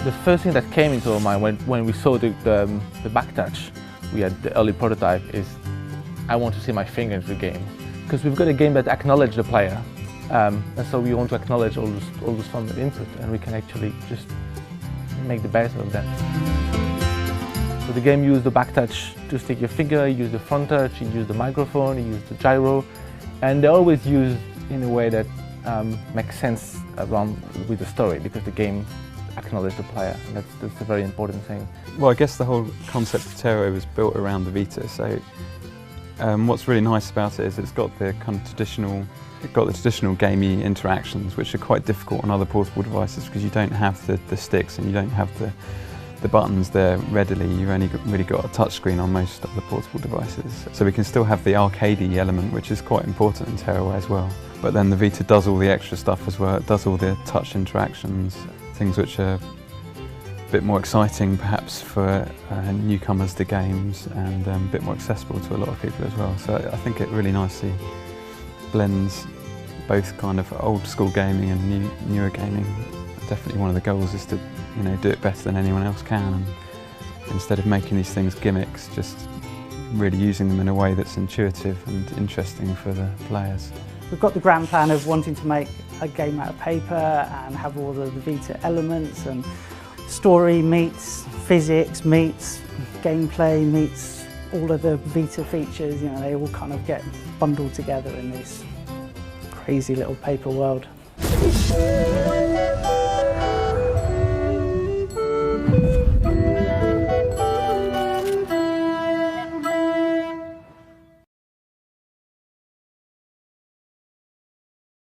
The first thing that came into our mind when we saw the back touch, we had the early prototype, is I want to see my finger into the game. Because we've got a game that acknowledges the player, and so we want to acknowledge all those forms of input, and we can actually just make the best of that. So the game used the back touch to stick your finger, you use the front touch, you use the microphone, you use the gyro, and they're always used in a way that makes sense around with the story, because the game acknowledges the player, and that's a very important thing. Well, I guess the whole concept of Tearaway was built around the Vita, so what's really nice about it is it's got the kind of traditional gamey interactions, which are quite difficult on other portable devices because you don't have the sticks and you don't have the buttons there readily. You've only really got a touchscreen on most other portable devices. So we can still have the arcadey element, which is quite important in Tearaway as well. But then the Vita does all the extra stuff as well. It does all the touch interactions, things which are a bit more exciting perhaps for newcomers to games, and a bit more accessible to a lot of people as well. So I think it really nicely blends both kind of old school gaming and newer gaming. Definitely one of the goals is to do it better than anyone else can, and instead of making these things gimmicks, just really using them in a way that's intuitive and interesting for the players. We've got the grand plan of wanting to make a game out of paper and have all of the Vita elements, and story meets physics meets gameplay meets all of the Vita features. They all kind of get bundled together in this crazy little paper world.